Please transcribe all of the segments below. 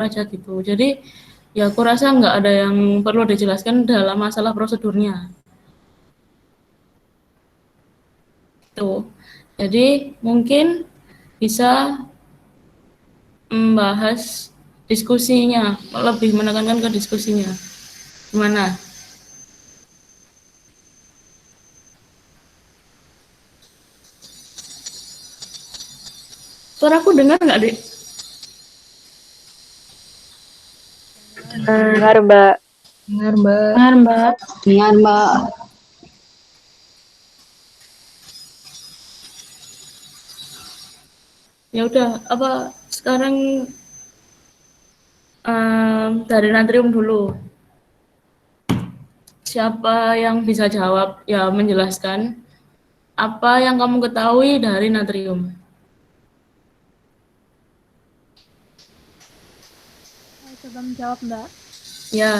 aja gitu. Jadi ya aku rasa nggak ada yang perlu dijelaskan dalam masalah prosedurnya. Tuh. Jadi mungkin bisa membahas diskusinya, lebih menekankan ke diskusinya. Gimana? Suaraku dengar nggak, Dek? Dengar, Mbak. Dengar, Mbak. Dengar, Mbak. Dengar, Mbak. Ya udah, apa sekarang dari natrium dulu. Siapa yang bisa jawab? Ya, menjelaskan apa yang kamu ketahui dari natrium. Saya coba menjawab, Mbak. Ya,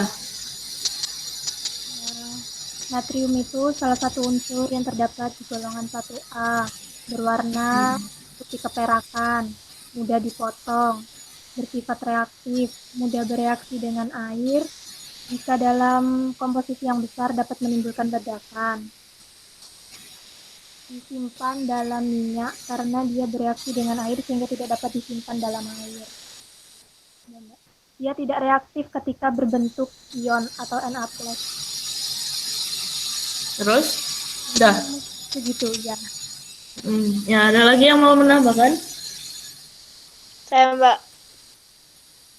Natrium itu salah satu unsur yang terdapat di golongan 1A, berwarna putih keperakan, mudah dipotong, bersifat reaktif, mudah bereaksi dengan air, jika dalam komposisi yang besar dapat menimbulkan ledakan. Disimpan dalam minyak karena dia bereaksi dengan air sehingga tidak dapat disimpan dalam air. Dia tidak reaktif ketika berbentuk ion atau Na+. terus udah. Begitu ya. Ya, ada lagi yang mau menambahkan? Saya, Mbak.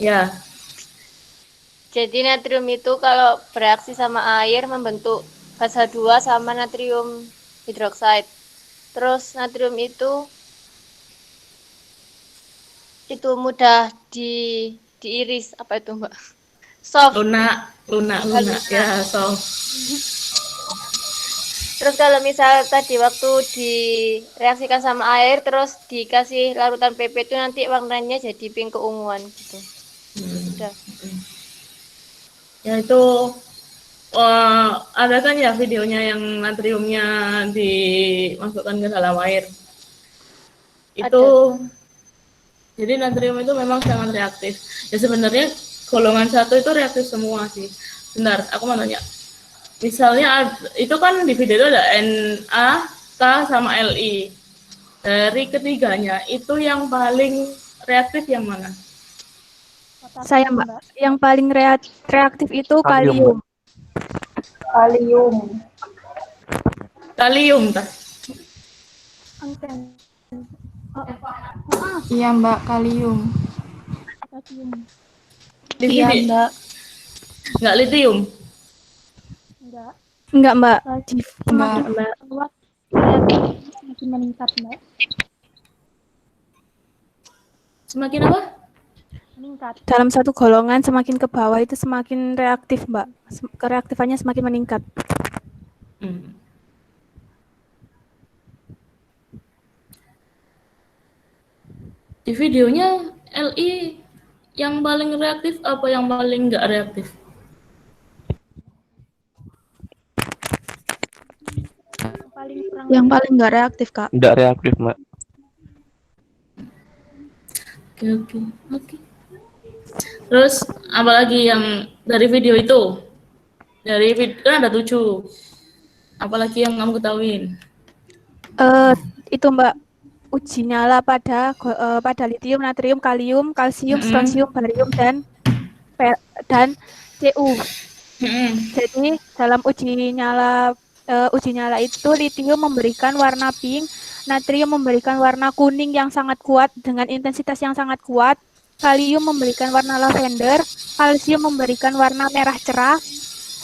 Ya, Jadi natrium itu kalau bereaksi sama air membentuk gas H2 sama natrium hidroksida. Terus natrium itu mudah diiris, apa itu, Mbak? Soft. lunak ya, so. Terus kalau misal tadi waktu direaksikan sama air terus dikasih larutan PP itu nanti warnanya jadi pink keunguan gitu. Udah. Ya itu ada kan ya videonya yang natriumnya dimasukkan ke dalam air. Itu Ada. jadi natrium itu memang sangat reaktif. Ya sebenarnya golongan 1 itu reaktif semua sih. Bentar, aku mau nanya. Misalnya itu kan di video itu ada Na, K sama Li. Dari ketiganya itu yang paling reaktif yang mana? Saya, Mbak. Yang paling reaktif itu kalium. Kalium tah. Iya, Mbak, kalium. Iya, Mbak. Enggak litium. Enggak, Mbak. Enggak. Semakin meningkat, Mbak. Semakin apa? Meningkat. Dalam satu golongan semakin ke bawah itu semakin reaktif, Mbak. Kereaktifannya semakin meningkat. Di videonya Li yang paling reaktif apa yang paling enggak reaktif? Yang paling enggak reaktif, Kak. Enggak reaktif, Mbak. Oke. Terus apalagi yang dari video itu? Dari video kan ada 7. Apalagi yang kamu ketahuin? Itu, Mbak, uji nyala pada litium, natrium, kalium, kalsium, strontium, barium dan Cu. Jadi dalam uji nyala itu litium memberikan warna pink, natrium memberikan warna kuning yang sangat kuat dengan intensitas yang sangat kuat, kalium memberikan warna lavender, kalsium memberikan warna merah cerah,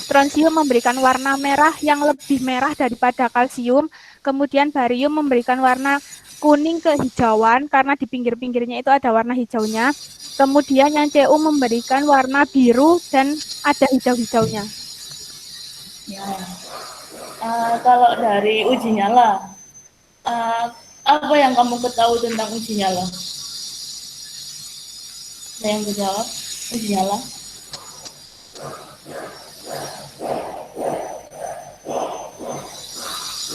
strontium memberikan warna merah yang lebih merah daripada kalsium, kemudian barium memberikan warna kuning kehijauan karena di pinggir-pinggirnya itu ada warna hijaunya. Kemudian yang Cu memberikan warna biru dan ada hijau-hijaunya. Ya. Kalau dari uji nyala, apa yang kamu ketahui tentang uji nyala? Ada yang menjawab uji nyala?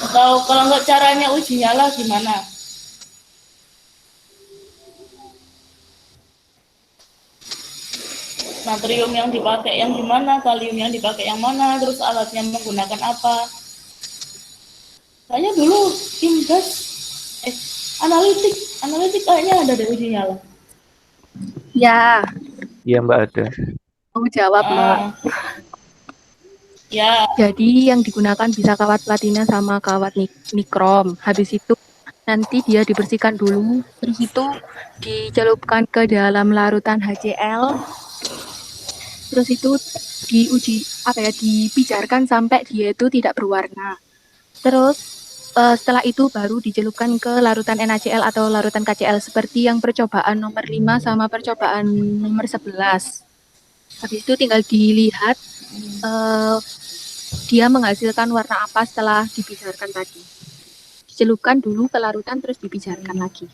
Atau kalau nggak caranya uji nyala gimana? natrium yang dipakai yang gimana, kalium yang dipakai yang mana, terus alatnya menggunakan apa. Kayaknya dulu Kimbas analitik kayaknya ada dari ujinya loh. Ya, Iya Mbak ada. mau jawab Mbak. Ya. Jadi yang digunakan bisa kawat platina sama kawat nikrom. Habis itu nanti dia dibersihkan dulu, terus itu dicelupkan ke dalam larutan HCl. Terus itu dipijarkan sampai dia itu tidak berwarna. Terus setelah itu baru dicelupkan ke larutan NaCl atau larutan KCl seperti yang percobaan nomor 5 sama percobaan nomor 11. Habis itu tinggal dilihat dia menghasilkan warna apa setelah dipijarkan tadi. Dicelupkan dulu ke larutan terus dipijarkan lagi.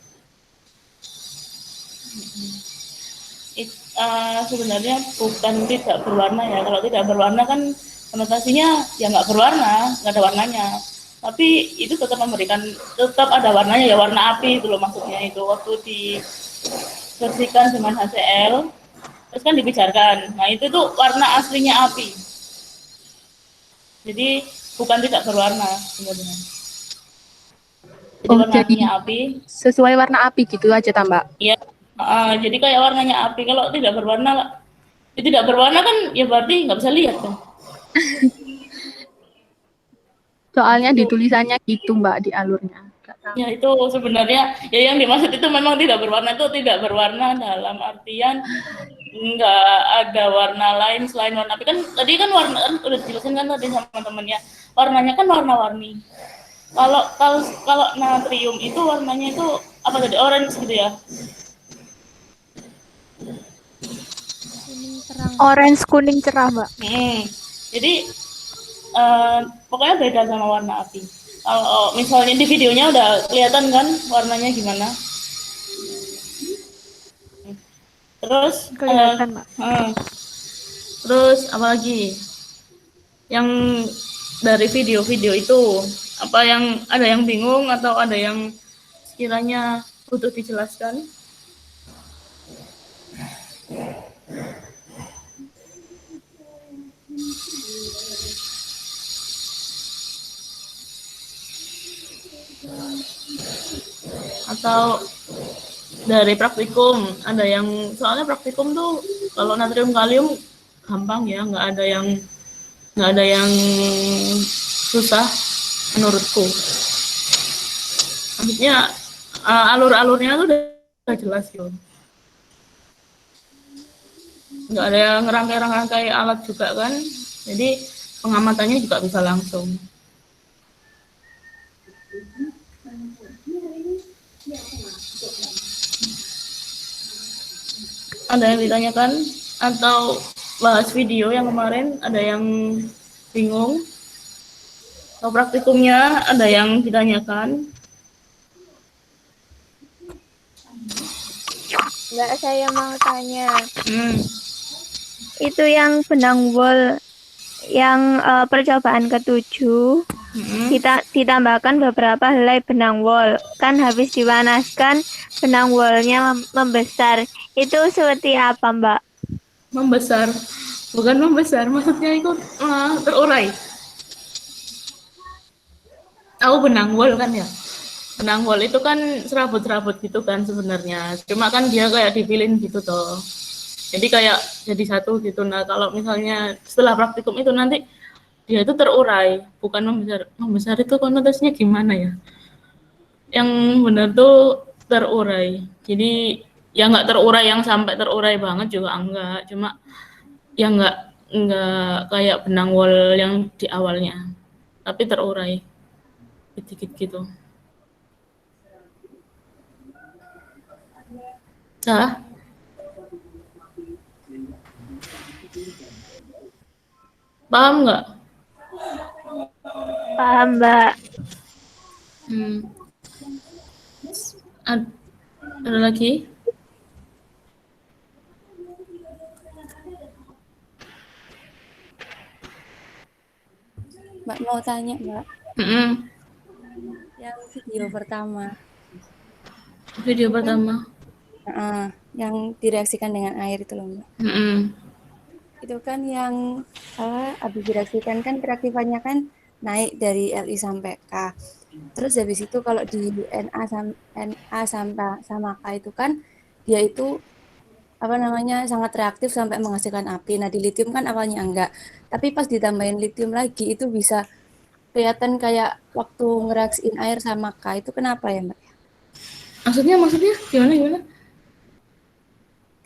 Sebenarnya bukan tidak berwarna ya. Kalau tidak berwarna kan konotasinya ya nggak berwarna, nggak ada warnanya. Tapi itu tetap ada warnanya ya, warna api itu loh maksudnya itu. Waktu dibersihkan dengan HCl, terus kan dipijarkan. Nah itu tuh warna aslinya api. Jadi bukan tidak berwarna sebenarnya. Jadi warnanya api. Sesuai warna api gitu aja tambah. Iya. Jadi kayak warnanya api. Kalau tidak berwarna kan ya berarti nggak bisa lihat kan. Soalnya di tulisannya gitu Mbak di alurnya. Ya itu sebenarnya ya yang dimaksud itu memang tidak berwarna, itu tidak berwarna dalam artian nggak ada warna lain selain warna api. Kan tadi kan warna kan udah dijelasin kan tadi sama temennya, warnanya kan warna-warni. Kalau natrium itu warnanya itu apa tadi, orange gitu ya. Orange kuning cerah, Mbak. Jadi pokoknya beda sama warna api. Kalau misalnya di videonya udah kelihatan kan warnanya gimana. Terus Kelihatan, Mbak. Terus apa lagi? Yang dari video-video itu apa yang ada yang bingung atau ada yang sekiranya butuh dijelaskan? Atau dari praktikum ada yang, soalnya praktikum tuh kalau natrium kalium gampang ya, nggak ada yang susah menurutku. Maksudnya alur-alurnya tuh udah jelas gitu. Nggak ada yang ngerangkai alat juga kan, jadi pengamatannya juga bisa langsung. Ada yang ditanyakan atau bahas video yang kemarin ada yang bingung? Atau praktikumnya ada yang ditanyakan? Mbak, saya mau tanya. Itu yang benang wol yang percobaan ke-7 kita ditambahkan beberapa helai benang wol, kan habis dipanaskan benang wolnya membesar. Itu seperti apa, Mbak? Membesar, bukan membesar, maksudnya itu terurai. Tahu benang wol kan ya? Benang wol itu kan serabut-serabut gitu kan sebenarnya, cuma kan dia kayak dipilin gitu toh. Jadi kayak jadi satu gitu. Nah kalau misalnya setelah praktikum itu nanti dia itu terurai, bukan membesar. Membesar itu konotasinya gimana ya? Yang benar tuh terurai. Jadi ya nggak terurai yang sampai terurai banget juga enggak, cuma ya nggak kayak benang wol yang di awalnya, tapi terurai dikit gitu. Salah? Paham nggak? Paham, Mbak. Ada lagi? Mbak mau tanya, Mbak. Yang video pertama. Video pertama. Yang direaksikan dengan air itu loh, Mbak. itu kan yang habis direaksikan kan reaktifannya kan naik dari Li sampai K. Terus habis itu kalau di Na sampai sama K itu kan dia itu apa namanya sangat reaktif sampai menghasilkan api. Nah, di litium kan awalnya enggak. Tapi pas ditambahin litium lagi itu bisa kelihatan kayak waktu ngereaksiin air sama K itu kenapa ya, Mbak? Maksudnya gimana gimana?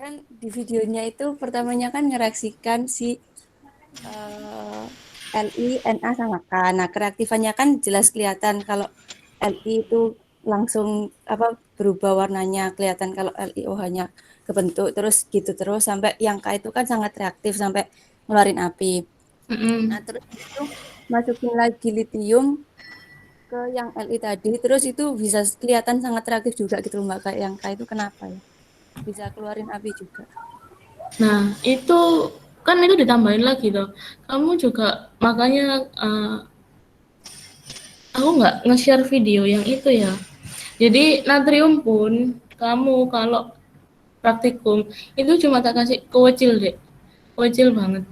Kan di videonya itu pertamanya kan ngereaksikan si eh, Li, Na sama K. Nah, kereaktifannya kan jelas kelihatan kalau Li itu langsung apa berubah warnanya, kelihatan kalau LiOH-nya kebentuk terus gitu terus sampai yang K itu kan sangat reaktif sampai ngeluarin api. Nah, Mm-mm. terus itu masukin lagi litium ke yang Li tadi, terus itu bisa kelihatan sangat reaktif juga gitu loh, Mbak. Kayak yang K itu kenapa ya? Bisa keluarin api juga. Nah, itu kan itu ditambahin lagi tuh. Kamu juga makanya aku nggak nge-share video yang itu ya. Jadi natrium pun kamu kalau praktikum itu cuma tak kasih kecil deh, kecil banget.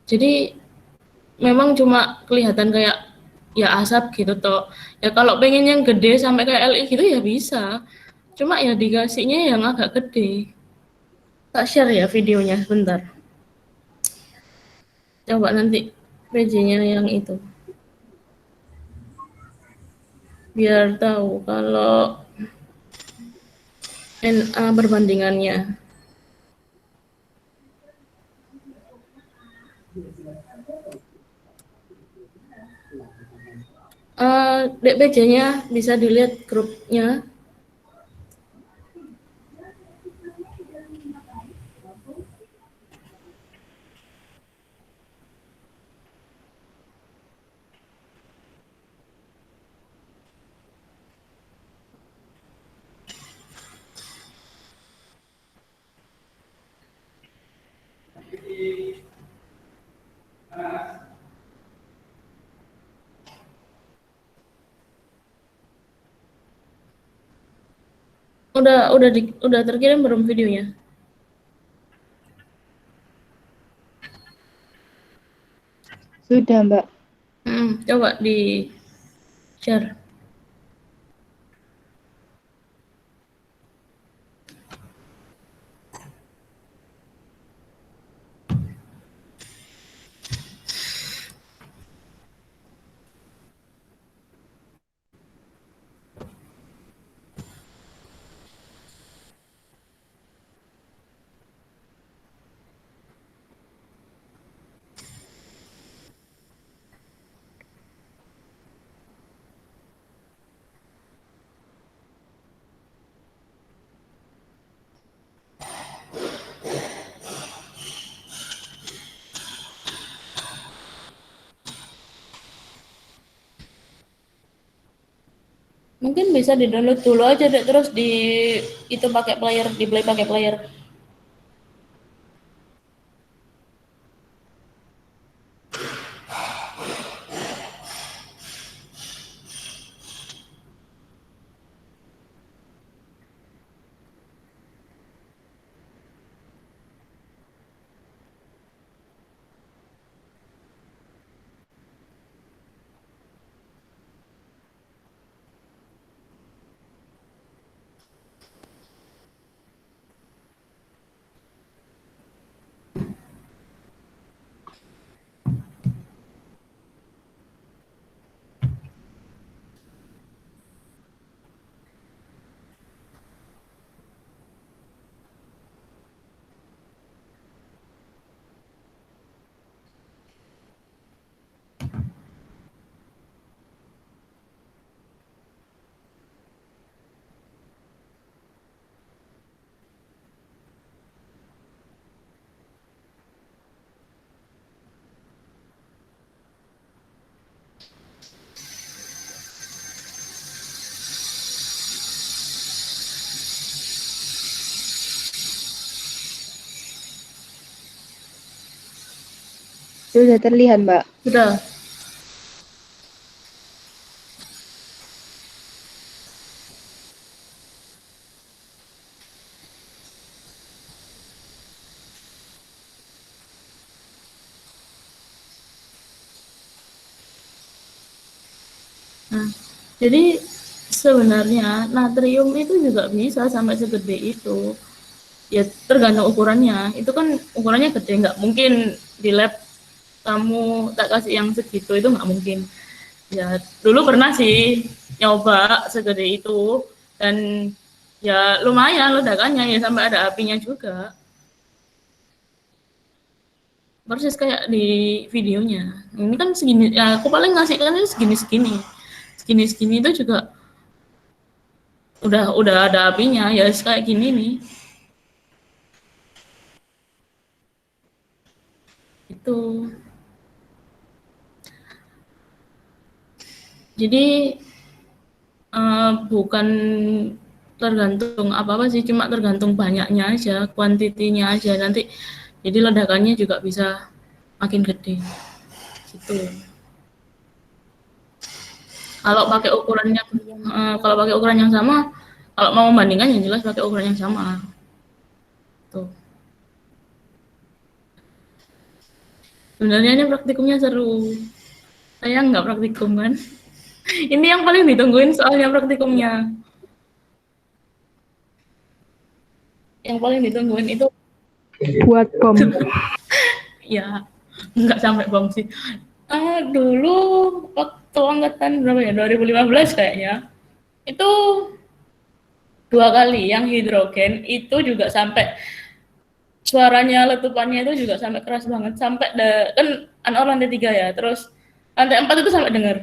Jadi memang cuma kelihatan kayak ya asap gitu toh. Ya kalau pengen yang gede sampai kayak LI gitu ya bisa. Cuma ya dikasihnya yang agak gede. Tak share ya videonya sebentar. Coba nanti PJ-nya yang itu. Biar tahu kalau NA perbandingannya. PJ-nya bisa dilihat grupnya. Udah terkirim belum videonya? Sudah, Mbak. Coba di share. Mungkin bisa di-download dulu aja deh, terus di itu pakai player, di play pakai player. Sudah terlihat, Mbak. Sudah. Nah, jadi sebenarnya natrium itu juga bisa sampai segede itu. Ya tergantung ukurannya. Itu kan ukurannya gede, nggak mungkin di lab kamu tak kasih yang segitu, itu nggak mungkin. Ya dulu pernah sih nyoba segede itu, dan ya lumayan ledakannya, ya sampai ada apinya juga. Persis kayak di videonya. Ini kan segini, ya aku paling ngasih kan segini-segini. Segini-segini itu juga udah ada apinya, ya kayak gini nih. Itu. Jadi bukan tergantung apa-apa sih, cuma tergantung banyaknya aja, kuantitinya aja nanti. Jadi ledakannya juga bisa makin gede. Gitu. Kalau pakai ukurannya, kalau pakai ukuran yang sama, kalau mau membandingkan yang jelas pakai ukuran yang sama. Tuh. Sebenarnya ini praktikumnya seru. Saya nggak praktikum kan. Ini yang paling ditungguin soalnya praktikumnya. Yang paling ditungguin itu Buat bom. ya nggak sampai bom sih. Dulu waktu angkatan berapa ya? 2015 kayaknya. Itu 2 kali yang hidrogen itu juga sampai suaranya letupannya itu juga sampai keras banget, sampai kan lantai 3 ya, terus lantai 4 itu sampai dengar.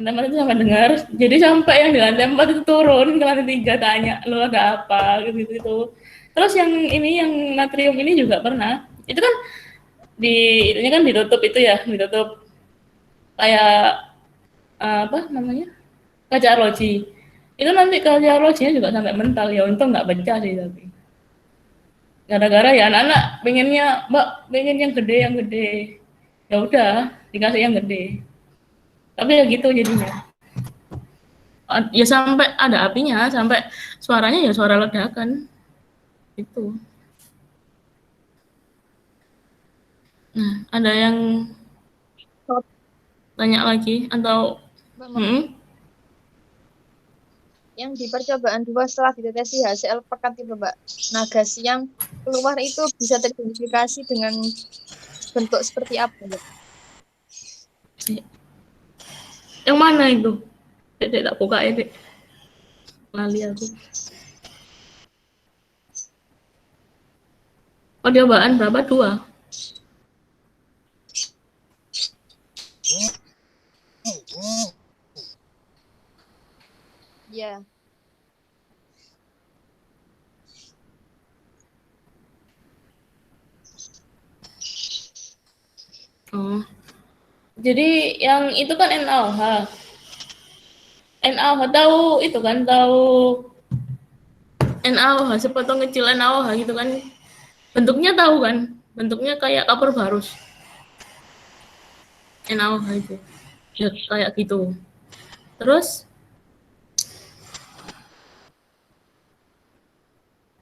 Lantai 4 itu sampai dengar, jadi sampai yang di lantai 4 itu turun ke lantai 3 tanya, "Lu ada apa?" gitu. Terus yang ini, yang natrium ini juga pernah. Itu kan itunya kan ditutup itu ya, ditutup kayak apa namanya? Kaca arloji. Itu nanti kaca arlojinya juga sampai mental, ya untung nggak pecah sih tapi. Gara-gara ya anak-anak pengennya, "Mbak, pengen yang gede." Ya udah, dikasih yang gede. Tapi ya gitu jadinya. Ya sampai ada apinya, sampai suaranya ya suara ledakan. Itu. Nah, ada yang tanya lagi atau yang di percobaan 2 setelah dideteksi HCl pekat itu Mbak, nah gas yang keluar itu bisa teridentifikasi dengan bentuk seperti apa Mbak? Yang mana itu? Dek tak buka ya, Dek. Lali aku. Percobaan berapa? 2? Ya. Oh. Jadi yang itu kan NaOH. NaOH tahu itu kan, tahu NaOH, sepotong kecil NaOH gitu kan. Bentuknya tahu kan? Bentuknya kayak kapur barus. NaOH itu. Ya kayak gitu. Terus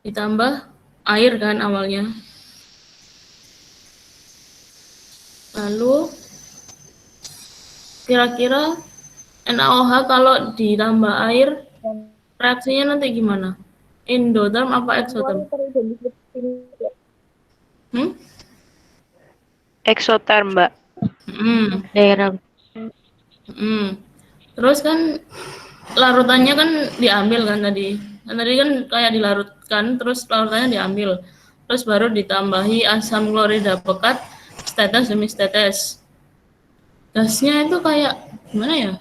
ditambah air kan awalnya. Lalu kira-kira NaOH kalau ditambah air reaksinya nanti gimana? Endotherm apa exotherm? Exotherm, Mbak. Daerah. Terus kan larutannya kan diambil kan tadi. Kan tadi kan kayak dilarutkan, terus larutannya diambil. Terus baru ditambahi asam klorida pekat setetes demi setetes. Gasnya itu kayak gimana ya?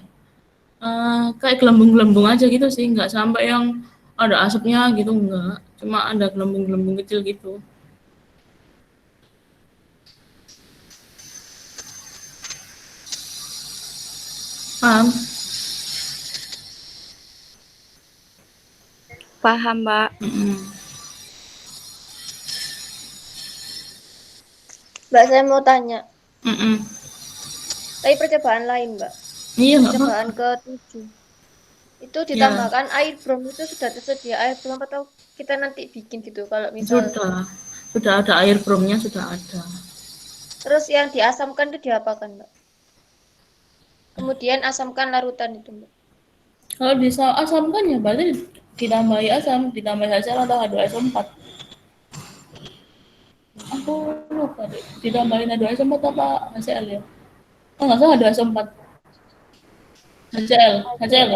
Kayak gelembung-gelembung aja gitu sih, nggak sampai yang ada asapnya gitu, enggak. Cuma ada gelembung-gelembung kecil gitu. Paham? Paham, Mbak. Mbak, saya mau tanya. Mm-mm. Tapi percobaan lain, Mbak. Iya, nggak Percobaan apa-apa. ke-7. Itu ditambahkan air brom, itu sudah tersedia air brom atau kita nanti bikin gitu kalau misal. Sudah ada air bromnya, sudah ada. Terus yang diasamkan itu diapakan, Mbak? Kemudian asamkan larutan itu, Mbak. Kalau diasamkan ya berarti ditambahi asam, ditambahi HCl atau H2SO4. Aku lupa deh, ditambahin H2SO4 apa HCl ya? Oh nggak salah H2SO4. HCl ya? HCl.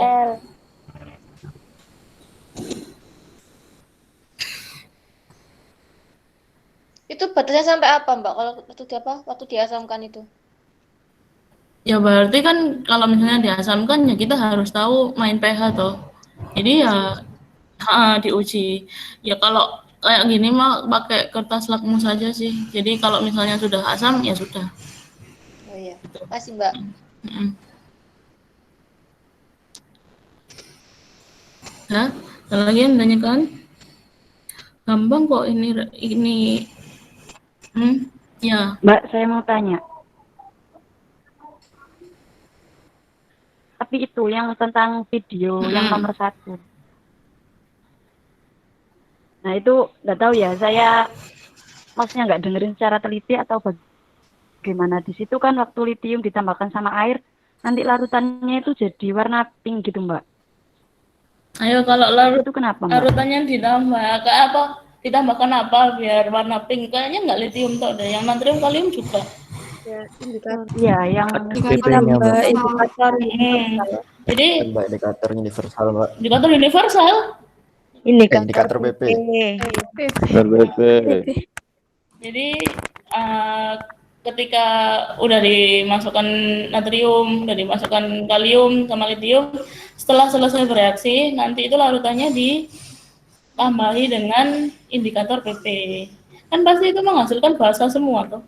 Itu batasnya sampai apa, Mbak? Kalau waktu diasamkan itu? Ya berarti kan kalau misalnya diasamkan ya kita harus tahu main pH toh. Jadi ya diuji. Ya kalau kayak gini mah pakai kertas lakmus saja sih. Jadi kalau misalnya sudah asam ya sudah. Oh iya. Kasih, Mbak. Mm-mm. Hah? Ada lagi yang menanyakan? Gampang kok ini. Ya. Mbak, saya mau tanya. Tapi itu yang tentang video yang nomor 1. Nah itu nggak tahu ya, saya maksudnya nggak dengerin secara teliti atau bagaimana. Di situ kan waktu litium ditambahkan sama air, nanti larutannya itu jadi warna pink gitu, Mbak. Ayo kalau Itu kenapa, Mbak? larutannya ditambah kayak apa? Ditambahkan apa biar warna pink? Kayaknya nggak litium toh deh. Yang natrium kalium juga. Ya, indikator. Iya, yang Ditambah indikator Jadi Mbak, indikator universal, Mbak. indikator universal. Indikator PP. Jadi ketika udah dimasukkan natrium, udah dimasukkan kalium sama litium, setelah selesai bereaksi, nanti itu larutannya ditambahi dengan indikator PP. Kan pasti itu menghasilkan basa semua tuh.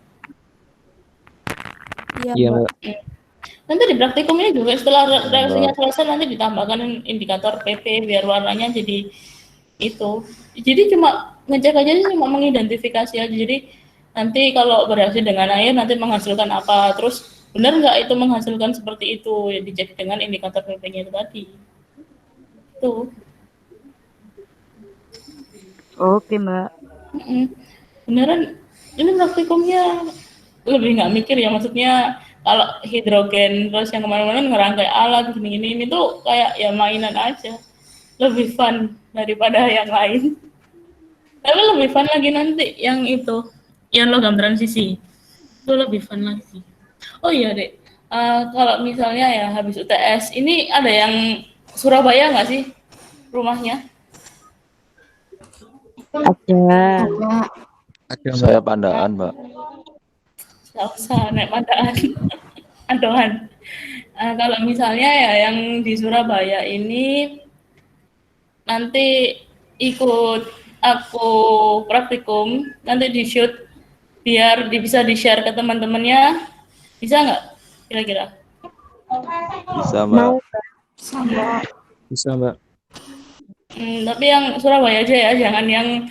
Iya, Mbak. Nanti di praktikum ini juga setelah reaksinya selesai nanti ditambahkan indikator PP biar warnanya jadi itu. Jadi cuma ngecek aja sih, cuma mengidentifikasi aja. Jadi nanti kalau bereaksi dengan air nanti menghasilkan apa, terus benar nggak itu menghasilkan seperti itu, ya dicek dengan indikator PP-nya itu tadi. Tuh. Oke, Mbak. Beneran ini praktikumnya lebih nggak mikir ya, maksudnya kalau hidrogen terus yang kemarin-kemarin ngerangkai alat gini-gini ini tuh kayak ya mainan aja, lebih fun daripada yang lain. Tapi lebih fun lagi nanti yang itu, yang logam transisi itu lebih fun lagi. Oh iya dek, kalau misalnya ya habis UTS ini ada yang Surabaya nggak sih rumahnya? Ada. Saya Pandaan, Mbak. Nggak usah naik Pandaan. Adohan. Kalau misalnya ya yang di Surabaya ini nanti ikut aku praktikum, nanti di shoot biar bisa di-share ke teman-temannya, bisa nggak kira-kira? Bisa, Mbak. Bisa, Mbak. Tapi yang Surabaya aja ya, jangan yang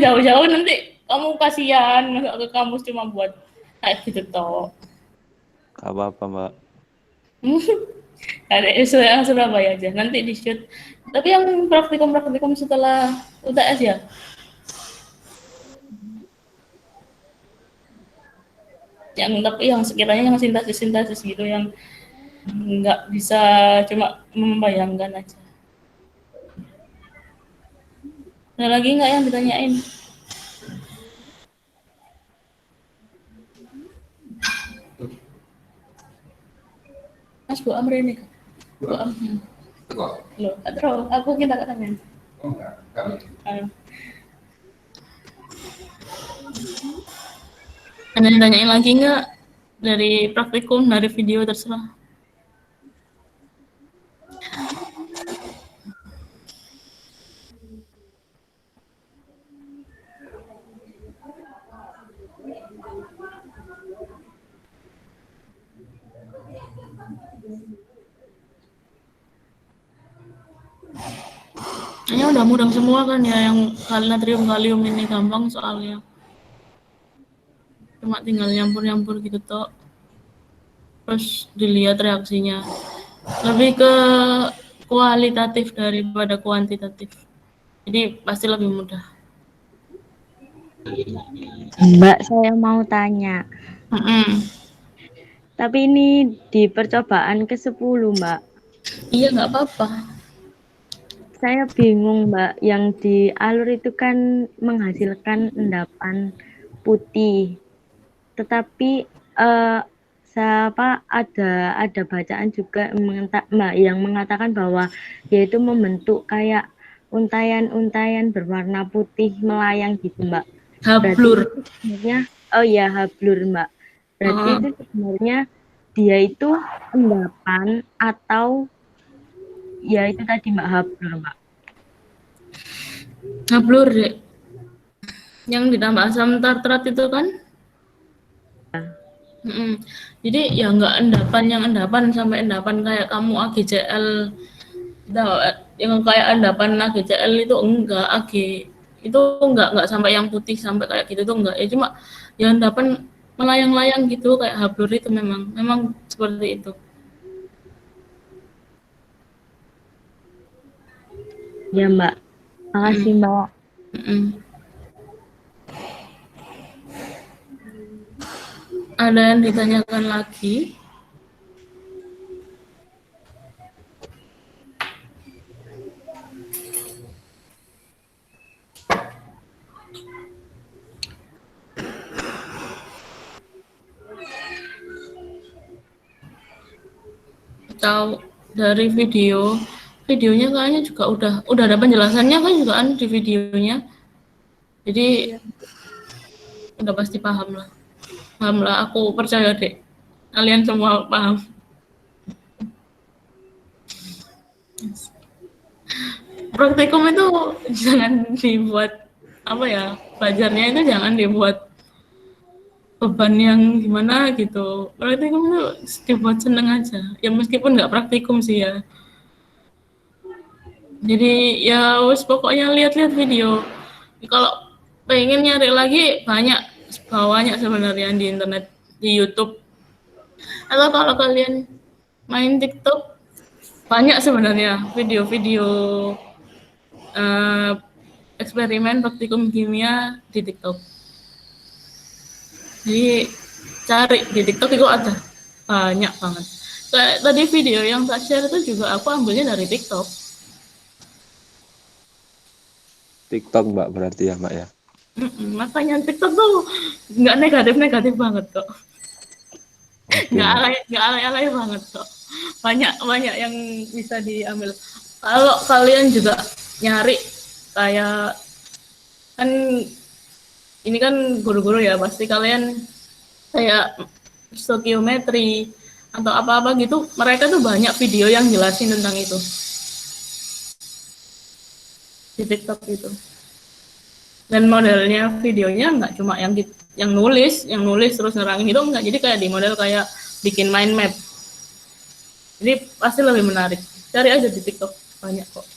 jauh-jauh nanti kamu kasihan masuk ke kampus cuma buat kayak gitu toh. Gak apa-apa, Mbak. Ada yang Surabaya aja, nanti di shoot. Tapi yang praktikum setelah UTS ya? Tapi yang sekiranya yang sintesis gitu, yang nggak bisa cuma membayangkan aja. Ada lagi nggak yang ditanyain? Mas Bu Amri ini kan? Bu Amri. Loh, terus aku kita katanya. Ada yang tanyain lagi nggak dari praktikum, dari video terserah. Kayaknya udah mudah semua kan ya, yang natrium kalium ini gampang soalnya. Cuma tinggal nyampur gitu toh. Terus dilihat reaksinya. Lebih ke kualitatif daripada kuantitatif. Jadi pasti lebih mudah. Mbak, saya mau tanya. Tapi ini di percobaan ke-10, Mbak. Iya, nggak apa-apa. Saya bingung, Mbak. Yang di alur itu kan menghasilkan endapan putih. Tetapi ada bacaan juga yang mengatakan bahwa yaitu membentuk kayak untayan-untayan berwarna putih melayang gitu, Mbak. Hablur. Sebenarnya, oh ya, hablur, Mbak. Berarti itu sebenarnya dia itu endapan atau ya itu tadi Mbak, hablur, Mbak. Hablur deh. Yang ditambah asam tartrat itu kan? Jadi ya nggak endapan sampai endapan kayak kamu AGCL, yang kayak endapan AGCL itu enggak, itu enggak sampai yang putih sampai kayak gitu tuh enggak, ya cuma ya endapan melayang-layang gitu kayak hablur itu memang seperti itu. Ya Mbak, makasih Mbak. Ada yang ditanyakan lagi? Atau dari videonya kayaknya juga udah ada penjelasannya kan juga kan di videonya, jadi udah pasti paham lah, aku percaya deh kalian semua paham. Praktikum itu jangan dibuat belajarnya itu jangan dibuat beban yang gimana gitu. Praktikum itu dibuat seneng aja ya, meskipun nggak praktikum sih ya. Jadi ya pokoknya lihat-lihat video. Kalau pengen nyari lagi banyak sebenarnya di internet, di YouTube. Atau kalau kalian main TikTok banyak sebenarnya video-video eksperimen praktikum kimia di TikTok. Jadi cari di TikTok itu ada banyak banget. Kayak tadi video yang saya share itu juga aku ambilnya dari TikTok. TikTok Mbak berarti ya Mbak ya. Makanya TikTok tuh nggak negatif banget kok. Nggak alay banget kok. Banyak yang bisa diambil. Kalau kalian juga nyari kayak kan ini kan guru-guru ya, pasti kalian kayak stokiometri atau apa-apa gitu, mereka tuh banyak video yang jelasin tentang itu di TikTok itu. Dan modelnya videonya nggak cuma yang nulis terus nerangin itu enggak, jadi kayak di model kayak bikin mind map. Jadi pasti lebih menarik. Cari aja di TikTok, banyak kok.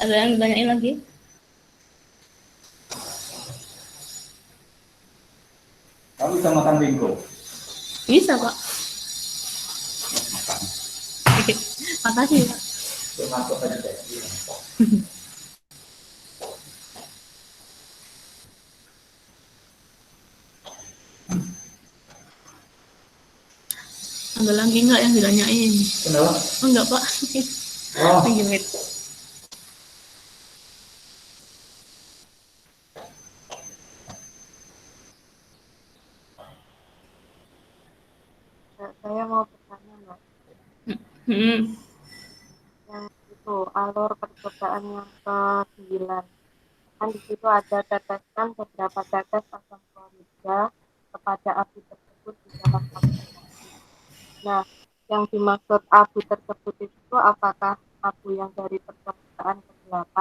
Ada yang ditanyain lagi? Kamu bisa makan bingko? Bisa, Pak. Oke, makasih, Pak. Masuk aja. Ada lagi nggak yang ditanyain? Kenapa? Oh, enggak, Pak. Oh. Gimit. Saya mau bertanya Mbak. Yang itu alur percobaan yang ke-9. Kan di situ ada teteskan beberapa tetes asam klorida kepada abu tersebut di dalam abu. Nah, yang dimaksud abu tersebut itu apakah abu yang dari percobaan ke-8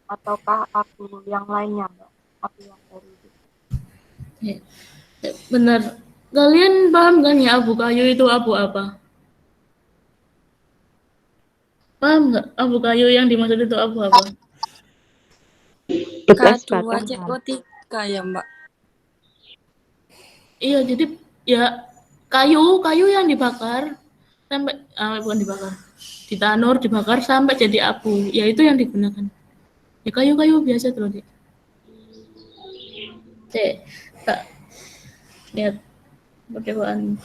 ataukah abu yang lainnya, Mbak? Abu yang dari itu. Ya, benar. Kalian paham kan ya abu kayu itu abu apa? Paham nggak abu kayu yang dimaksud itu abu apa? K2CO3 ya Mbak? Iya, jadi ya kayu yang dibakar sampai bukan dibakar, ditanur, dibakar sampai jadi abu, ya itu yang digunakan. Ya kayu-kayu biasa terus. Cek, tak lihat percobaan.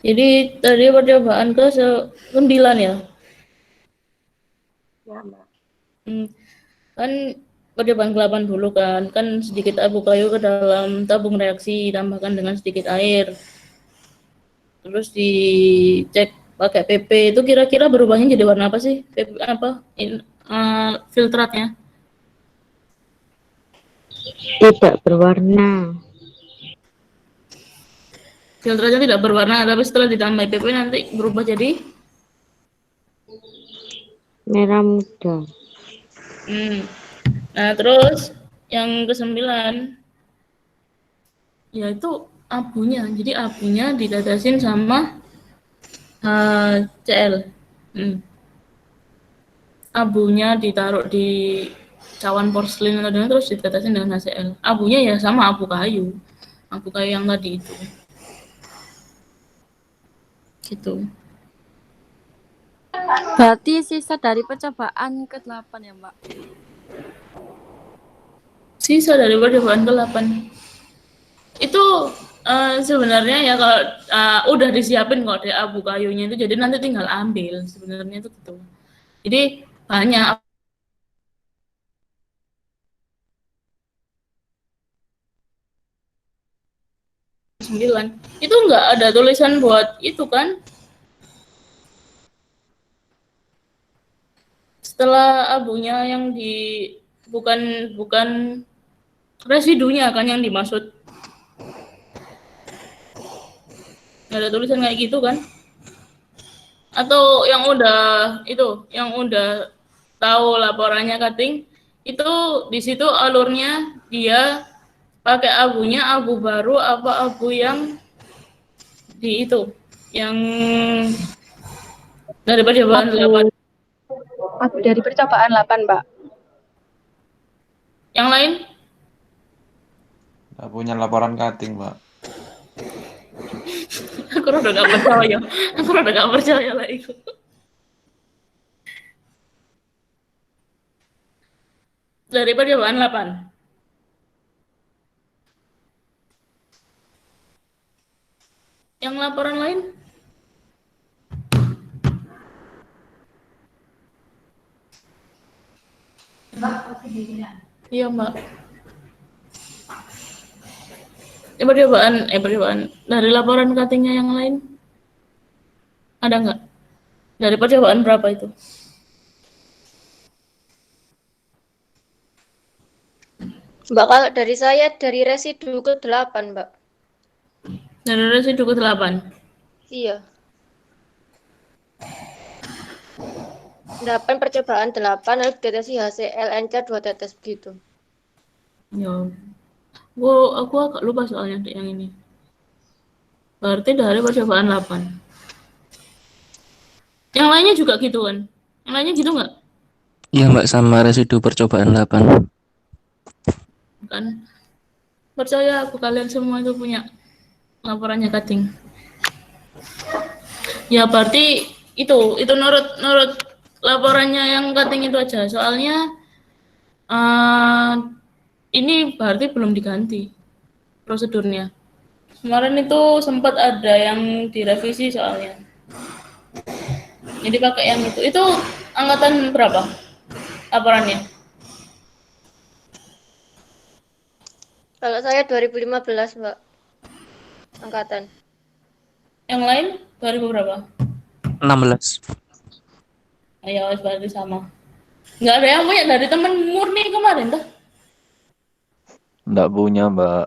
Jadi tadi percobaan ke 9 ya. Ya, Mbak. Kan percobaan ke-8 dulu kan sedikit abu kayu ke dalam tabung reaksi ditambahkan dengan sedikit air. Terus dicek pakai PP itu kira-kira berubahnya jadi warna apa sih? PP, filtratnya? Tidak berwarna. Filtratnya tidak berwarna, tapi setelah ditambah PP nanti berubah jadi Merah muda. Nah, terus yang ke-9 yaitu abunya. Jadi abunya ditetesin sama HCl. Abunya ditaruh di cawan porselin atau terus ditetesin dengan HCl. Abunya ya sama abu kayu yang tadi itu. Gitu. Berarti sisa dari percobaan ke-8 ya, Mbak? Sisa dari percobaan ke-8 itu sebenarnya ya kalau udah disiapin kok deh abu kayunya itu, jadi nanti tinggal ambil sebenarnya itu gitu. Jadi banyak itu nggak ada tulisan buat itu kan. Setelah abunya yang bukan residunya kan yang dimaksud. Nggak ada tulisan kayak gitu kan? Atau yang udah tahu laporannya cutting itu di situ alurnya dia pakai abunya abu baru apa abu yang di itu yang dari percobaan 8. Abu dari percobaan 8, Mbak. Yang lain? Nggak punya laporan cutting, Mbak. Aku udah gak percaya lah itu. Dari percobaan 8. Yang laporan lain? Iya, Mbak. Percobaan dari laporan cuttingnya yang lain ada nggak? Dari percobaan berapa itu? Mbak, kalau dari saya dari residu ke-8, Mbak. Dari residu ke-8? Iya. 8 percobaan 8 lalu deteksi HCl encer 2 tetes begitu. Ya. Aku agak lupa soalnya yang ini. Berarti dari percobaan 8. Yang lainnya juga gitu kan? Yang lainnya gitu nggak? Iya Mbak, sama residu percobaan 8. Kan percaya aku kalian semua itu punya laporannya cutting. Ya berarti itu nurut laporannya yang cutting itu aja. Soalnya ini berarti belum diganti prosedurnya. Kemarin itu sempat ada yang direvisi soalnya. Jadi pakai yang itu. Itu angkatan berapa laporannya? Kalau saya 2015, Mbak. Angkatan. Yang lain 2000 berapa? 16. Ya, berarti sama. Nggak ada yang punya dari temen murni kemarin, tuh? Nggak punya, Mbak.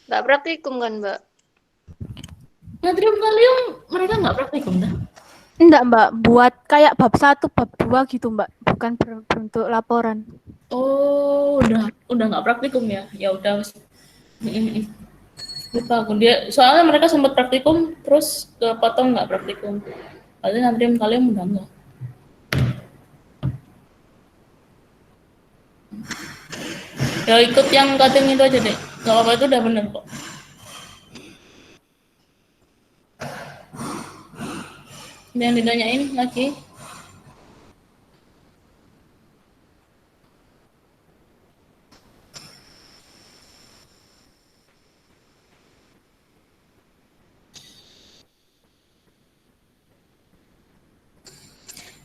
Nggak praktikum kan, Mbak? Natrium kalium mereka nggak praktikum, dah? Enggak, Mbak. Buat kayak bab 1, bab 2 gitu, Mbak. Bukan berbentuk laporan. Oh, udah nggak praktikum ya? Ya udah. Lupa aku dia. Soalnya mereka sempat praktikum, terus kepotong nggak praktikum. Berarti natrium kalium udah nggak. Ya ikut yang cutting itu aja deh. Gak apa-apa, itu udah bener kok. Yang ditanyain lagi.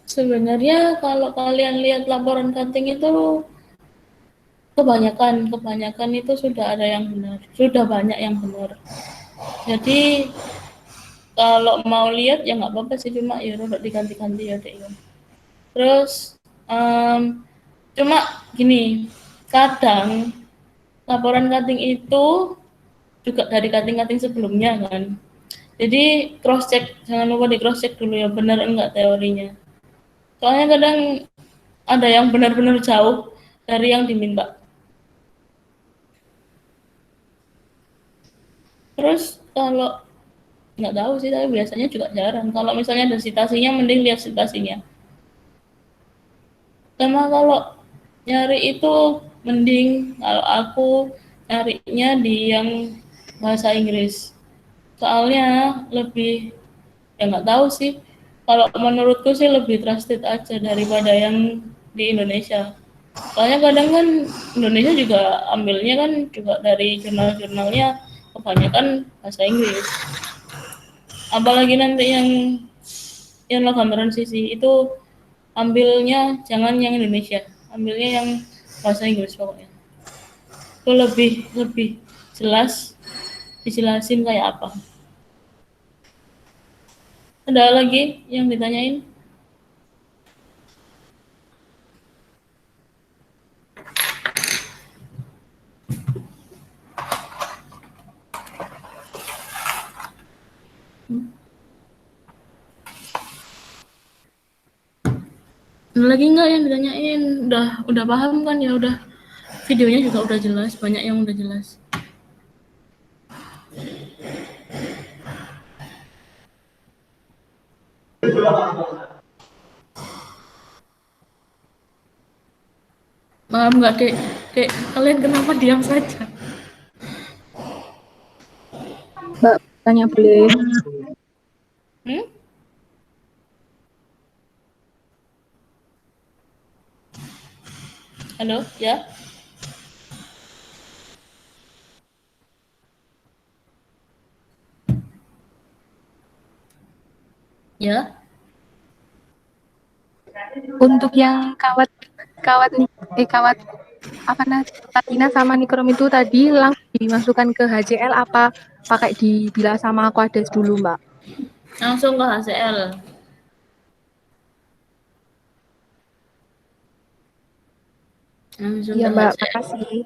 Sebenarnya kalau kalian lihat laporan cutting itu kebanyakan itu sudah ada yang benar, sudah banyak yang benar. Jadi kalau mau lihat ya nggak apa-apa sih, cuma ya udah diganti-ganti ya deh. Terus cuma gini, kadang laporan cutting itu juga dari cutting-cutting sebelumnya kan. Jadi cross check, jangan lupa di cross check dulu ya benar enggak teorinya. Soalnya kadang ada yang benar-benar jauh dari yang diminta. Terus kalau nggak tahu sih, tapi biasanya juga jarang. Kalau misalnya ada citasinya, mending lihat citasinya. Sama kalau nyari itu mending kalau aku nyarinya di yang bahasa Inggris. Soalnya lebih, ya nggak tahu sih. Kalau menurutku sih lebih trusted aja daripada yang di Indonesia. Soalnya kadang kan Indonesia juga ambilnya kan juga dari jurnal-jurnalnya kebanyakan bahasa Inggris. Apalagi nanti yang logam transisi itu ambilnya jangan yang Indonesia, ambilnya yang bahasa Inggris pokoknya. Itu lebih jelas dijelasin kayak apa. Ada lagi yang ditanyain? Ada lagi nggak yang ditanyain? Udah paham kan ya? Udah, videonya juga udah jelas, banyak yang udah jelas. Paham nggak, Dek? Dek, kalian kenapa diam saja? Mbak, tanya boleh? Halo, ya? Ya? Untuk yang kawat Latina sama Nikrom itu tadi langsung dimasukkan ke HCL apa pakai dibilas sama Aquades dulu, Mbak? Langsung ke HCL. Langsung Iya, ke Mbak, HCL. makasih.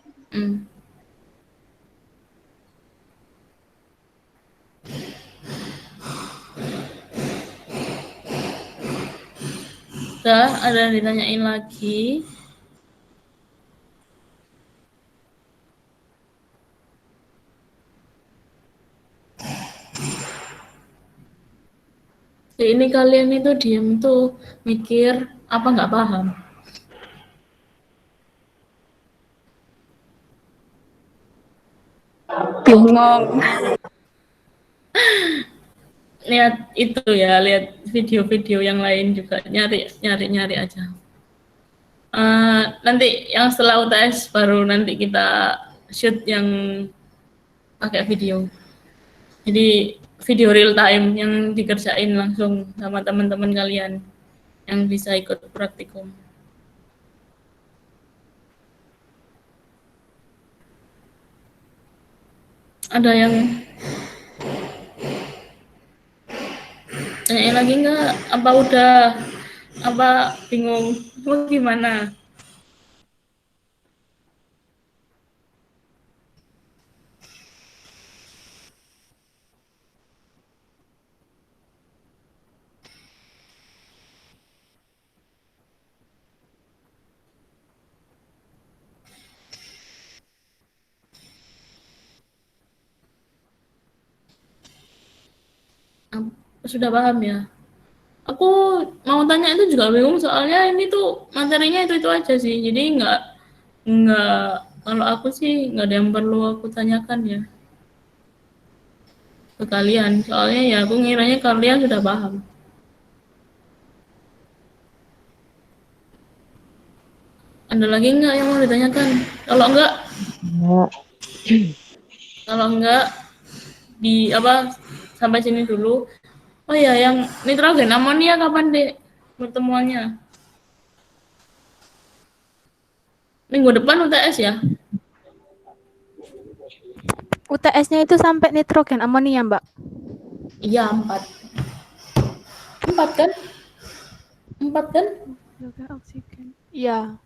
Udah, ada yang ditanyain lagi? Ini kalian itu diem tuh mikir apa nggak paham? Bingung. Lihat itu ya, lihat video-video yang lain juga, nyari aja. Nanti yang setelah UTS baru nanti kita shoot yang pakai video. Jadi video real time yang dikerjain langsung sama teman-teman kalian yang bisa ikut praktikum. Ada yang tanyain lagi nggak? Apa udah? Apa bingung? Mau gimana? Sudah paham ya? Aku mau tanya itu juga bingung soalnya ini tuh materinya itu aja sih. Jadi nggak kalau aku sih nggak ada yang perlu aku tanyakan ya ke kalian. Soalnya ya aku ngiranya kalian sudah paham. Ada lagi nggak yang mau ditanyakan? Kalau enggak di apa sampai sini dulu. Oh ya, yang nitrogen amonia kapan dek pertemuannya? Minggu depan UTS ya? UTS-nya itu sampai nitrogen amonia, Mbak. Iya, 4. 4 kan? 4 kan? Oksigen. Iya.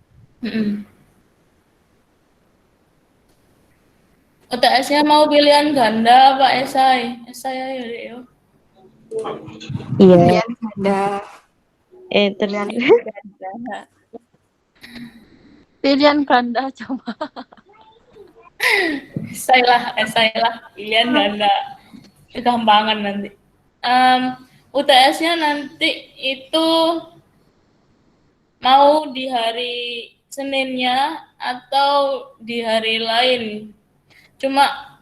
UTS-nya mau pilihan ganda apa esai? Esai aja deh yo. Iya. Pilihan Terus ganda. Pilihan ganda coba. Esai lah, pilihan ganda. Kegampangan nanti. UTS-nya nanti itu mau di hari Seninnya atau di hari lain. Cuma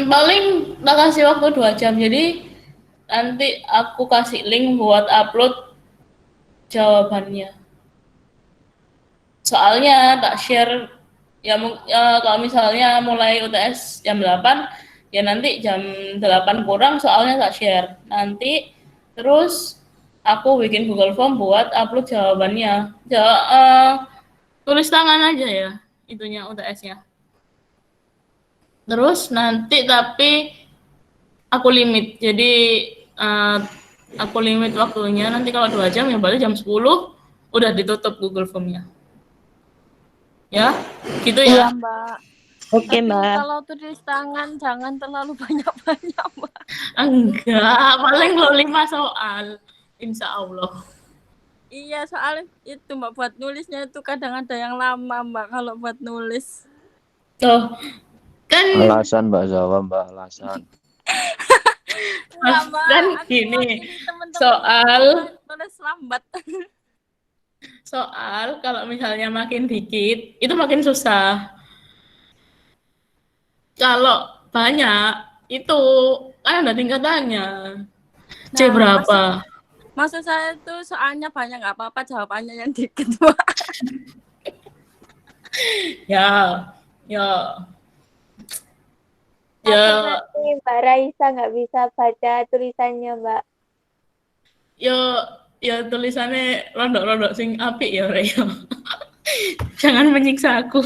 paling tak kasih waktu 2 jam. Jadi nanti aku kasih link buat upload jawabannya. Soalnya tak share ya, kalau misalnya mulai UTS jam 8, ya nanti jam 8 kurang soalnya tak share. Nanti terus aku bikin Google Form buat upload jawabannya. Tulis tangan aja ya itunya UTS-nya. Terus nanti tapi aku limit. Jadi aku limit waktunya. Nanti kalau 2 jam ya berarti jam 10 udah ditutup Google Form-nya. Ya, gitu ya. Iya, Mbak. Oke, Tapi Mbak. kalau tulis tangan jangan terlalu banyak-banyak, Mbak. Enggak, paling lo 5 soal. Insya Allah. Iya, soal itu Mbak buat nulisnya itu kadang ada yang lama, Mbak, kalau buat nulis. Tuh, kan Alasan Mbak Zawa, Mbak, alasan. kan gini, soal Nulis lambat. soal kalau misalnya makin dikit itu makin susah. Kalau banyak itu kan ada tingkatannya. C berapa? Maksud saya itu soalnya banyak nggak apa-apa, jawabannya yang dikit, Mbak. Ya. Nanti Mbak Raisa nggak bisa baca tulisannya, Mbak. Ya tulisannya rodok-rodok sing apik ya, Reo. Jangan menyiksa aku.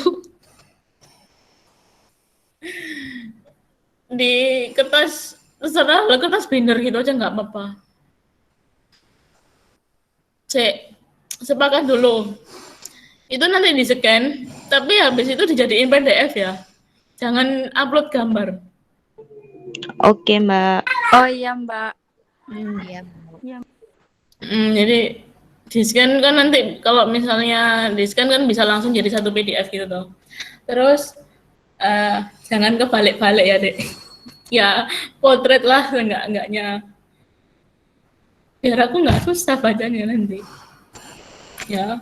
Di kertas terserah lah, kertas binder gitu aja nggak apa-apa. Sepakat dulu. Itu nanti di-scan, tapi habis itu dijadiin PDF ya. Jangan upload gambar. Oke, Mbak. Oh iya, Mbak. Iya. Jadi di-scan kan nanti kalau misalnya di-scan kan bisa langsung jadi satu PDF gitu toh. Terus jangan kebalik-balik ya, Dek. Ya, potret lah enggaknya. Biar aku nggak susah bacanya nanti. Ya,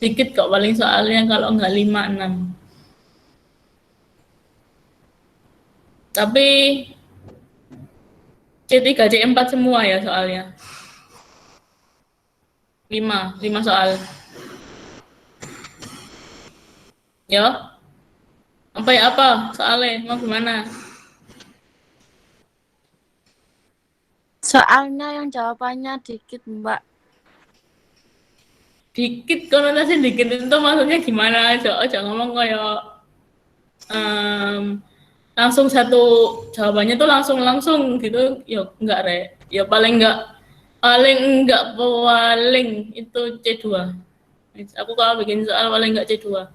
dikit kok paling soalnya kalau nggak 5-6. Tapi C3, C4 semua ya soalnya. 5 soal. Ya. Sampai apa soalnya? Mau gimana? Soalnya yang jawabannya dikit, Mbak. Dikit, konotasi dikit itu maksudnya gimana? Jangan ngomong kayak langsung satu jawabannya tuh langsung gitu. Ya enggak, Re. Ya paling enggak itu C2. Aku kalau bikin soal paling enggak C2.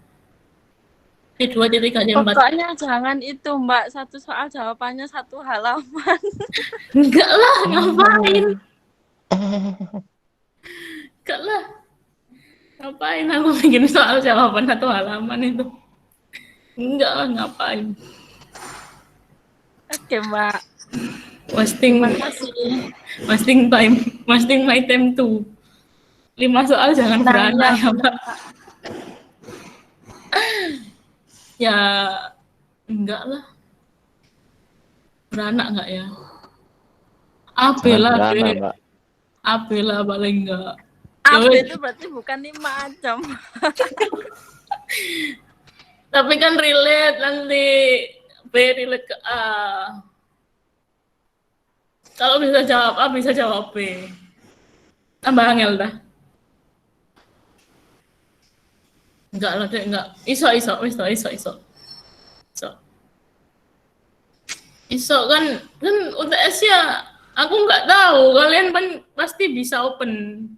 C2, C3, C4. Pokoknya jangan itu, Mbak. Satu soal jawabannya 1 halaman. Enggak lah, ngapain? Enggak lah. Ngapain aku bikin soal jawaban 1 halaman itu? Enggak lah, ngapain? Oke, Mbak. Wasting my time tuh. 5 soal jangan beranak ya, Mbak. Ya, enggak lah. Beranak enggak ya? AB lah paling enggak. Ya AB wes. itu berarti bukan 5 jam. Tapi kan relate nanti B relate ke A. Kalau bisa jawab A, bisa jawab B. Tambah angel dah. Enggak lah, Dek, enggak. Iso. Iso kan UTS ya. Aku nggak tahu, kalian pasti bisa open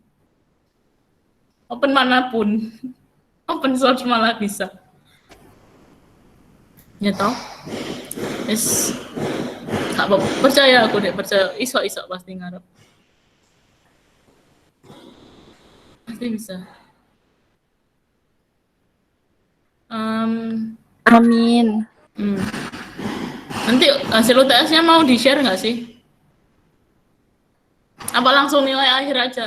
manapun. Open source malah bisa. Ya toh? Yes. Percaya aku deh, percaya. Iso pasti ngarep. Pasti bisa. Amin. Nanti hasil UTS-nya mau di-share nggak sih? Apa langsung nilai akhir aja?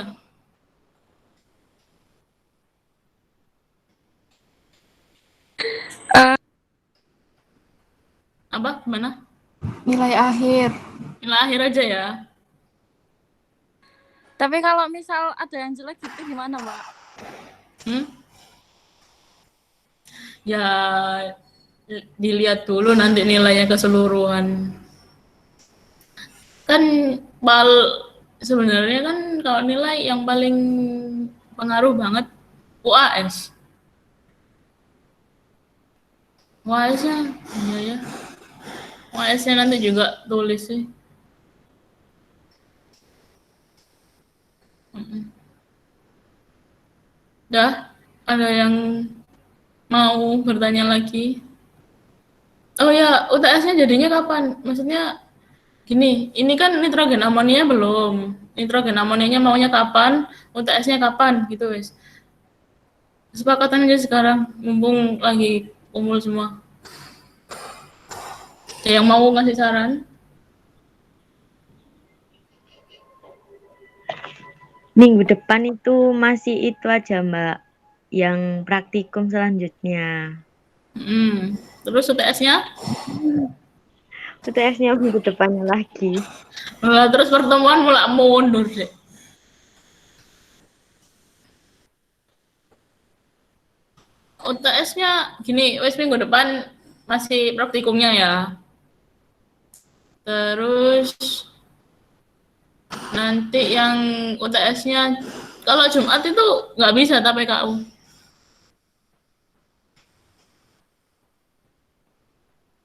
Apa? Gimana? Nilai akhir. Nilai akhir aja ya? Tapi kalau misal ada yang jelek gitu gimana, Mbak? Ya dilihat dulu nanti nilainya keseluruhan. Kan sebenarnya kan kalau nilai yang paling pengaruh banget UAS. UAS-nya, iya ya. UAS-nya nanti juga tulis sih. Dah, ada yang mau bertanya lagi? Oh ya, UTS-nya jadinya kapan? Maksudnya gini, ini kan nitrogen amonia belum. Nitrogen amonianya maunya kapan? UTS-nya kapan? Gitu wes. Kesepakatan aja sekarang, mumpung lagi kumpul semua. Ya, yang mau ngasih saran? Minggu depan itu masih itu aja, Mbak. Yang praktikum selanjutnya. Terus UTS-nya? UTS-nya minggu depannya lagi. Nah, terus pertemuan mulai mundur deh. UTS-nya gini, wes minggu depan masih praktikumnya ya. Terus nanti yang UTS-nya kalau Jumat itu nggak bisa tapi PKU.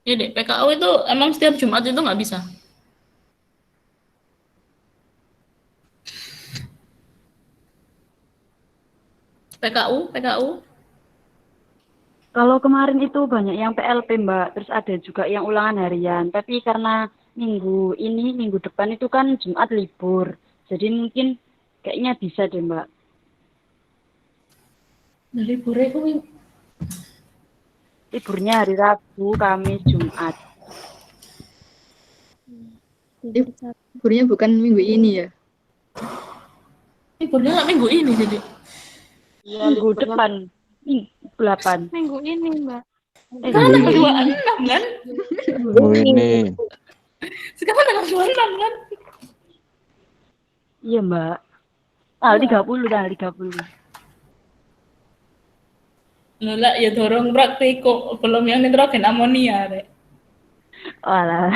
Jadi PKU itu emang setiap Jumat itu nggak bisa. PKU. Kalau kemarin itu banyak yang PLP, Mbak. Terus ada juga yang ulangan harian. Tapi karena minggu depan itu kan Jumat libur. Jadi mungkin kayaknya bisa deh, Mbak. Liburnya hari Rabu, Kamis, Jumat. Liburnya bukan minggu ini ya? Liburnya nggak minggu ini jadi. Minggu depan. Minggu 8. Minggu ini, Mbak. Sekarang tanggal 26 kan? Minggu ini. Sekarang tanggal 26 kan? Iya, Mbak. Tanggal 30. Lola ya dorong praktikum belum yang nitrogen amonia deh. Walah.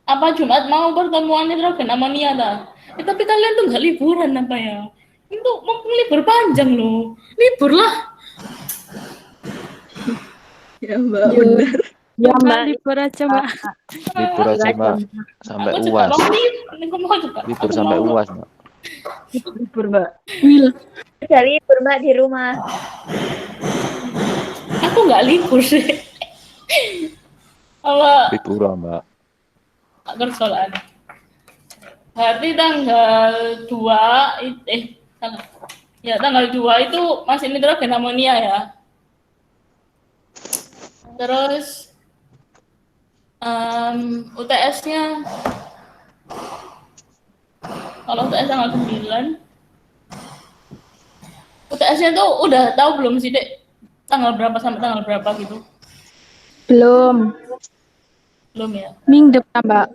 Apa Jumat mau pertemuan nitrogen amonia dah? Tapi kalian tuh nggak liburan apa ya? Itu mumpung libur panjang loh. Libur lah. Ya, Mbak, benar. Ya, Mbak. Libur aja, Mbak. Libur aja, Mbak. Sampai UAS. Libur sampai UAS, Mbak. Libur, Mbak. Udah libur, Mbak, di rumah. Aku nggak libur sih. Apa? Liburan, Mbak. Kerjaan. Berarti tanggal 2 tanggal 2 itu masih nitrogen amonia ya. Terus UTS-nya kalau UTS tanggal 9 UTS-nya tuh udah tahu belum sih, Dek? Tanggal berapa sampai tanggal berapa gitu? Belum ya? minggu depan, Mbak.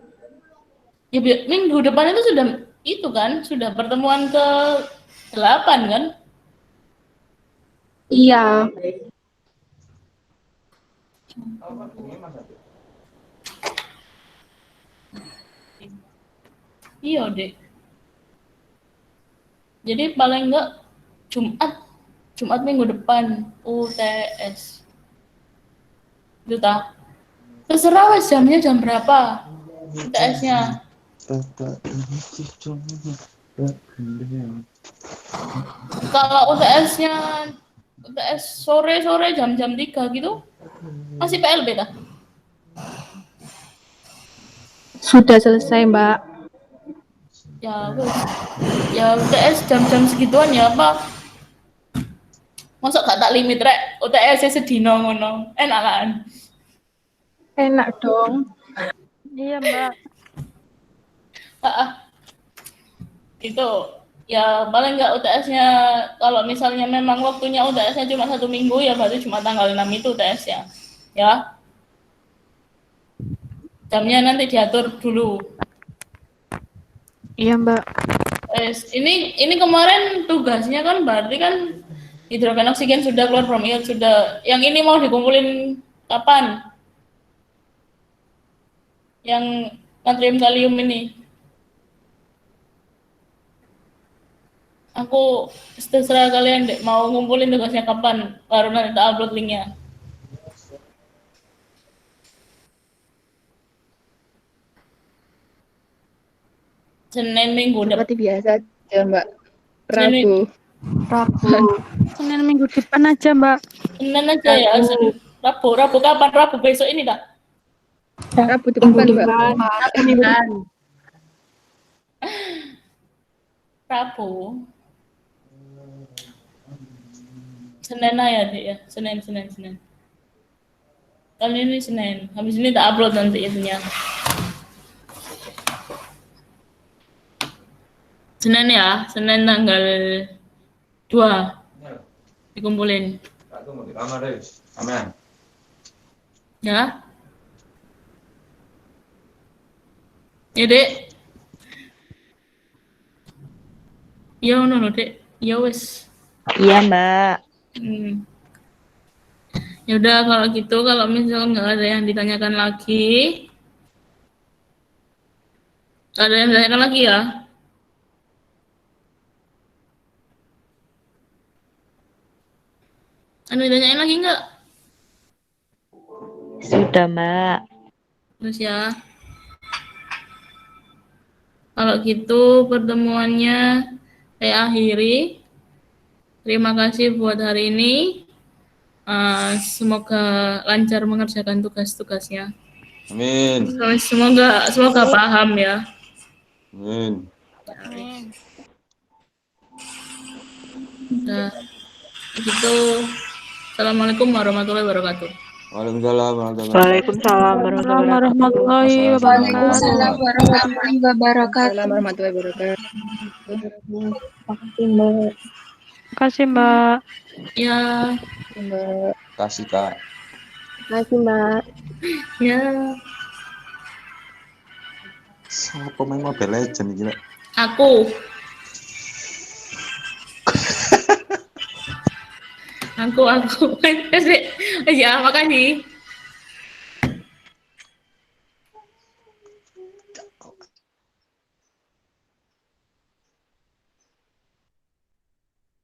Ya, minggu depan itu sudah itu kan sudah pertemuan ke-8 kan? Iya. Iya, Dek. Jadi paling enggak Jumat minggu depan UTS. Itu tak? Terserah wes jamnya jam berapa UTS-nya. Kalau UTS sore-sore jam-jam 3 gitu masih PLB tak? Sudah selesai, Mbak. Ya wes. Ya UTS jam-jam segituan ya apa? Masa gak tak limit rek UTS-nya sedino ngono. Enak kan? Enak dong. Iya, Mbak. Itu ya paling nggak UTS-nya kalau misalnya memang waktunya UTS-nya cuma 1 minggu ya berarti cuma tanggal 6 itu UTS-nya ya, jamnya nanti diatur dulu. Iya, Mbak. Ini kemarin tugasnya kan berarti kan hidrogen oksigen sudah keluar from ion sudah, yang ini mau dikumpulin kapan yang natrium kalium ini? Aku terserah kalian deh mau ngumpulin tugasnya kapan, baru nanti tak upload linknya. Senin minggu depan. Seperti biasa aja, Mbak. Rabu. Senin minggu depan aja, Mbak. Senin aja ya. Rabu kapan? Rabu besok ini dah. Rabu depan, Mbak. Rabu. Senin aja deh ya. Senin. Kali ini Senin. Habis ini tak upload nanti itunya. Senin ya, Senin tanggal 2 dikumpulin. Amin. Ya. Ya, Dek. Ya, no, Dek. Ya wes. Iya, Mbak. Ya udah kalau gitu, kalau misalnya nggak ada yang ditanyakan lagi, nggak ada yang ditanyakan lagi ya. Ada yang ditanyain lagi nggak? Sudah, Mbak. Terus ya. Kalau gitu pertemuannya saya akhiri. Terima kasih buat hari ini. Semoga lancar mengerjakan tugas-tugasnya. Amin. Semoga paham ya. Amin. Nah, begitu. Assalamualaikum warahmatullahi wabarakatuh. Waalaikumsalam warahmatullahi wabarakatuh. Waalaikumsalam warahmatullahi wabarakatuh. Terima kasih, Mbak. Ya. Mbak. Kasih Kak. Terima kasih, Mbak. Ya. Siapa main Mobile Legends gila? Aku. Ya, makasih.